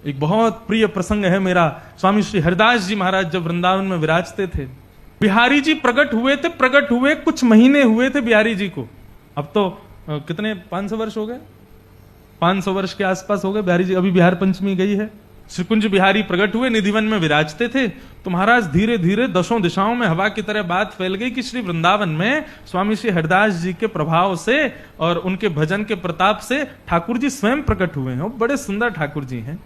एक बहुत प्रिय प्रसंग है मेरा। स्वामी श्री हरिदास जी महाराज जब वृंदावन में विराजते थे, बिहारी जी प्रकट हुए कुछ महीने हुए थे बिहारी जी को। अब तो कितने 500 वर्ष हो गए, 500 वर्ष के आसपास हो गए बिहारी जी। अभी बिहार पंचमी गई है। श्री कुंज बिहारी प्रकट हुए, निधिवन में विराजते थे, तो महाराज धीरे धीरे दशों दिशाओं में हवा की तरह बात फैल गई कि श्री वृंदावन में स्वामी श्री हरिदास जी के प्रभाव से और उनके भजन के प्रताप से ठाकुर जी स्वयं प्रकट हुए हैं। बड़े सुंदर ठाकुर जी हैं।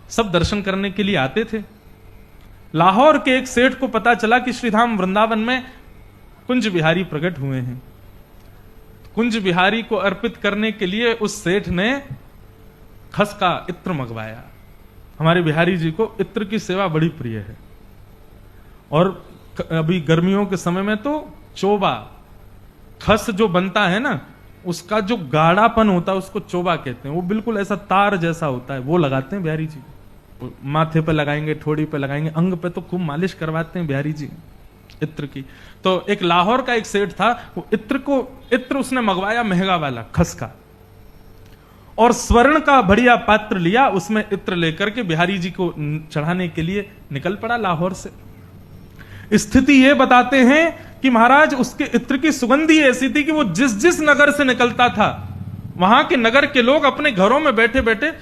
सब दर्शन करने के लिए आते थे। लाहौर के एक सेठ को पता चला कि श्रीधाम वृंदावन में कुंज बिहारी प्रकट हुए हैं। कुंज बिहारी को अर्पित करने के लिए उस सेठ ने खस का इत्र मंगवाया। हमारे बिहारी जी को इत्र की सेवा बड़ी प्रिय है। और अभी गर्मियों के समय में तो चोबा, खस जो बनता है ना, उसका जो गाढ़ापन होता है उसको चोबा कहते हैं। वो बिल्कुल ऐसा तार जैसा होता है, वो लगाते हैं बिहारी जी। माथे पे लगाएंगे, ठोड़ी पे लगाएंगे, अंग पे तो खूब मालिश करवाते हैं बिहारी जी इत्र की। तो एक लाहौर का एक सेठ था, वो इत्र उसने मंगवाया महंगा वाला खस का, और स्वर्ण का बढ़िया पात्र लिया, उसमें इत्र लेकर के बिहारी जी को चढ़ाने के लिए निकल पड़ा लाहौर से। स्थिति ये बताते हैं कि महाराज उसके इत्र की सुगंधी ऐसी थी कि वो जिस जिस नगर से निकलता था, वहां के नगर के लोग अपने घरों में बैठे बैठे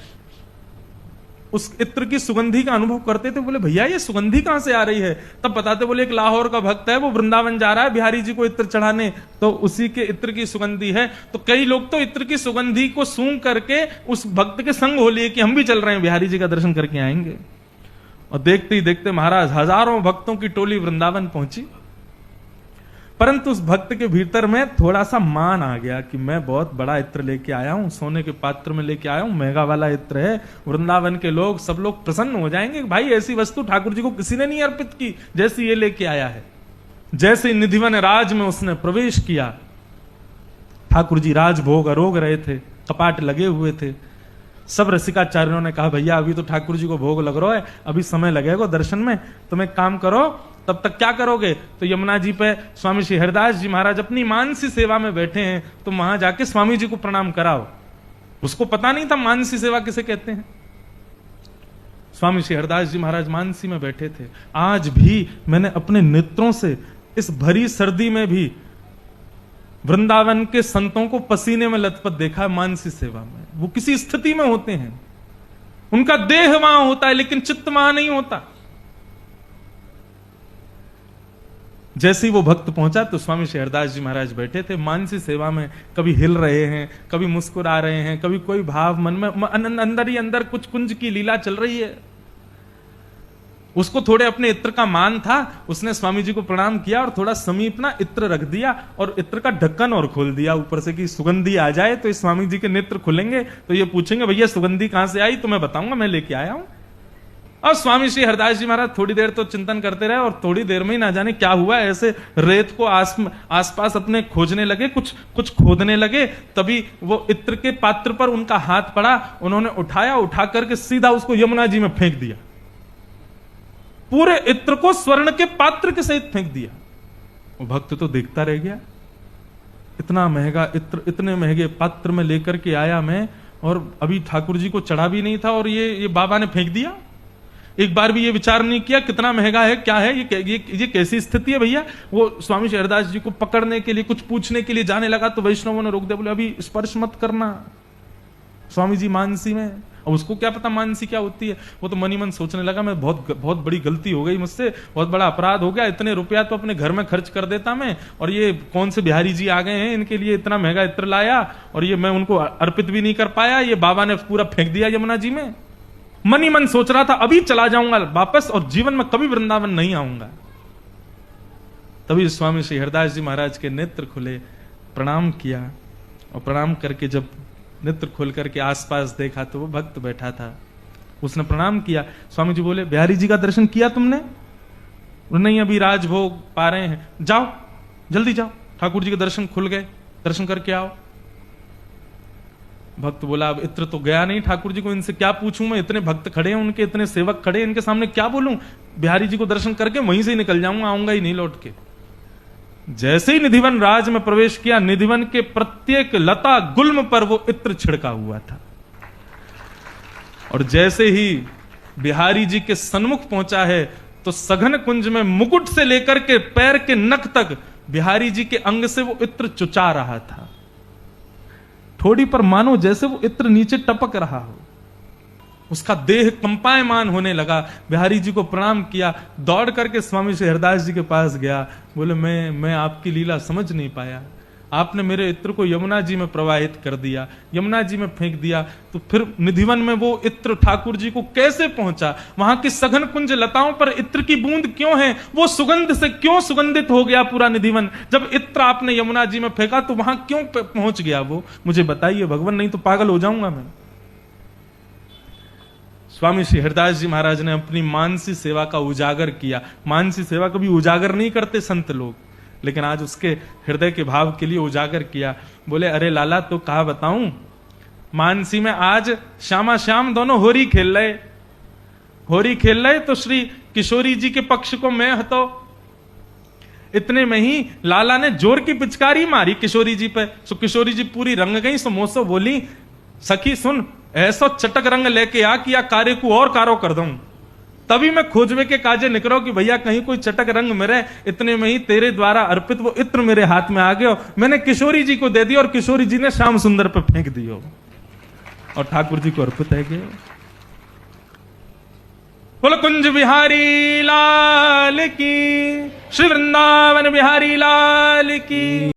उस इत्र की सुगंधी का अनुभव करते थे। बोले भैया ये सुगंधी कहां से आ रही है? तब बताते, बोले एक लाहौर का भक्त है, वो वृंदावन जा रहा है बिहारी जी को इत्र चढ़ाने, तो उसी के इत्र की सुगंधी है। तो कई लोग तो इत्र की सुगंधी को सूंघ करके उस भक्त के संग हो लिए कि हम भी चल रहे हैं, बिहारी जी का दर्शन करके आएंगे। और देखते ही देखते महाराज हजारों भक्तों की टोली वृंदावन पहुंची। परंतु उस भक्त के भीतर में थोड़ा सा मान आ गया कि मैं बहुत बड़ा इत्र लेके आया हूं, सोने के पात्र में लेके आया हूं, महंगा वाला इत्र है, वृंदावन के लोग सब लोग प्रसन्न हो जाएंगे। भाई ऐसी वस्तु ठाकुर जी को किसी ने नहीं अर्पित की जैसी ये लेके आया है। जैसे निधिवन राज में उसने प्रवेश किया, ठाकुर जी राजभोग अरोग रहे थे, कपाट लगे हुए थे। सब रसिकाचार्यों ने कहा भैया अभी तो ठाकुर जी को भोग लग रहा है, अभी समय लगेगा दर्शन में, तुम एक काम करो, तब तक क्या करोगे? तो यमुना जी पे स्वामी श्री हरिदास जी महाराज अपनी मानसी सेवा में बैठे हैं, तुम वहां जाके स्वामी जी को प्रणाम कराओ। उसको पता नहीं था मानसी सेवा किसे कहते हैं। स्वामी श्री हरिदास जी महाराज मानसी में बैठे थे। आज भी मैंने अपने नेत्रों से इस भरी सर्दी में भी वृंदावन के संतों को पसीने में लथपथ देखा है मानसी सेवा में। वो किसी स्थिति में होते हैं, उनका देह वहां होता है लेकिन चित्त वहां नहीं होता। जैसे ही वो भक्त पहुंचा तो स्वामी श्री हरिदास जी महाराज बैठे थे मानसी सेवा में, कभी हिल रहे हैं, कभी मुस्कुरा रहे हैं, कभी कोई भाव मन में, अंदर ही अंदर कुछ कुंज की लीला चल रही है। उसको थोड़े अपने इत्र का मान था, उसने स्वामी जी को प्रणाम किया और थोड़ा समीप ना इत्र रख दिया और इत्र का ढक्कन और खोल दिया ऊपर से कि सुगंधी आ जाए तो इस स्वामी जी के नेत्र खुलेंगे तो ये पूछेंगे भैया सुगंधी कहां से आई, तो मैं बताऊंगा मैं लेके आया हूं। और स्वामी श्री हरिदास जी महाराज थोड़ी देर तो चिंतन करते रहे और थोड़ी देर में ही ना जाने क्या हुआ, ऐसे रेत को आसपास अपने खोजने लगे, कुछ खोदने लगे। तभी वो इत्र के पात्र पर उनका हाथ पड़ा, उन्होंने उठाया, उठा करके सीधा उसको यमुना जी में फेंक दिया। पूरे इत्र को स्वर्ण के पात्र के सहित फेंक दिया। वो भक्त तो देखता रह गया, इतना महंगा इत्र इतने महंगे पात्र में लेकर के आया मैं, और अभी ठाकुर जी को चढ़ा भी नहीं था और ये बाबा ने फेंक दिया। एक बार भी ये विचार नहीं किया कितना महंगा है, क्या है ये कैसी स्थिति है भैया। वो स्वामी श्री हरिदास जी को पकड़ने के लिए, कुछ पूछने के लिए जाने लगा तो वैष्णवों ने रोक दिया, बोले अभी स्पर्श मत करना, स्वामी जी मानसी में। अब उसको क्या पता मानसी क्या होती है। वो तो मन ही मन सोचने लगा मैं बहुत बड़ी गलती हो गई मुझसे, बहुत बड़ा अपराध हो गया, इतने रुपया तो अपने घर में खर्च कर देता मैं, और ये कौन से बिहारी जी आ गए हैं, इनके लिए इतना महंगा इत्र लाया और ये मैं उनको अर्पित भी नहीं कर पाया, ये बाबा ने पूरा फेंक दिया यमुना जी में। मन ही मन सोच रहा था अभी चला जाऊंगा वापस और जीवन में कभी वृंदावन नहीं आऊंगा। तभी स्वामी श्री हरिदास जी महाराज के नेत्र खुले, प्रणाम किया, और प्रणाम करके जब नेत्र खोल करके आसपास देखा तो वो भक्त बैठा था। उसने प्रणाम किया। स्वामी जी बोले बिहारी जी का दर्शन किया तुमने? नहीं अभी राजभोग पा रहे हैं, जाओ जल्दी जाओ, ठाकुर जी के दर्शन खुल गए, दर्शन करके आओ। भक्त बोला अब इत्र तो गया नहीं ठाकुर जी को, इनसे क्या पूछूं मैं, इतने भक्त खड़े हैं, उनके इतने सेवक खड़े हैं, इनके सामने क्या बोलूं, बिहारी जी को दर्शन करके वहीं से ही निकल जाऊंगा, आऊंगा ही नहीं लौट के। जैसे ही निधिवन राज में प्रवेश किया, निधिवन के प्रत्येक लता गुल्म पर वो इत्र छिड़का हुआ था। और जैसे ही बिहारी जी के सन्मुख पहुंचा है तो सघन कुंज में मुकुट से लेकर के पैर के नख तक बिहारी जी के अंग से वो इत्र चुचा रहा था। ठोड़ी पर मानो जैसे वो इत्र नीचे टपक रहा हो। उसका देह कंपायमान होने लगा। बिहारी जी को प्रणाम किया, दौड़ करके स्वामी श्री हरिदास जी के पास गया। बोले मैं आपकी लीला समझ नहीं पाया, आपने मेरे इत्र को यमुना जी में प्रवाहित कर दिया, यमुना जी में फेंक दिया, तो फिर निधिवन में वो इत्र ठाकुर जी को कैसे पहुंचा? वहां की सघन कुंज लताओं पर इत्र की बूंद क्यों है? वो सुगंध से क्यों सुगंधित हो गया पूरा निधिवन? जब इत्र आपने यमुना जी में फेंका तो वहां क्यों पहुंच गया वो? मुझे बताइए भगवान, नहीं तो पागल हो जाऊंगा मैं। स्वामी श्री हरिदास जी महाराज ने अपनी मानसी सेवा का उजागर किया। मानसी सेवा कभी उजागर नहीं करते संत लोग, लेकिन आज उसके हृदय के भाव के लिए उजागर किया। बोले अरे लाला, तो कहा बताऊं, मानसी में आज श्यामा श्याम दोनों होरी खेल रहे। होरी खेल रहे तो श्री किशोरी जी के पक्ष को मैं हतो। इतने में ही लाला ने जोर की पिचकारी मारी किशोरी जी पे। सो किशोरी जी पूरी रंग गई। सो मोसो बोली, सखी सुन, ऐसा चटक रंग लेके आ कि या कार्य को और कारो कर दूं। तभी मैं खोजवे के काजे निकलो कि भैया कहीं कोई चटक रंग मेरे। इतने में ही तेरे द्वारा अर्पित वो इत्र मेरे हाथ में आ गयो। मैंने किशोरी जी को दे दिया और किशोरी जी ने श्याम सुंदर पे फेंक दियो और ठाकुर जी को अर्पित है गए। बोलो कुंज बिहारी लाल की, श्री वृंदावन बिहारी लाल की।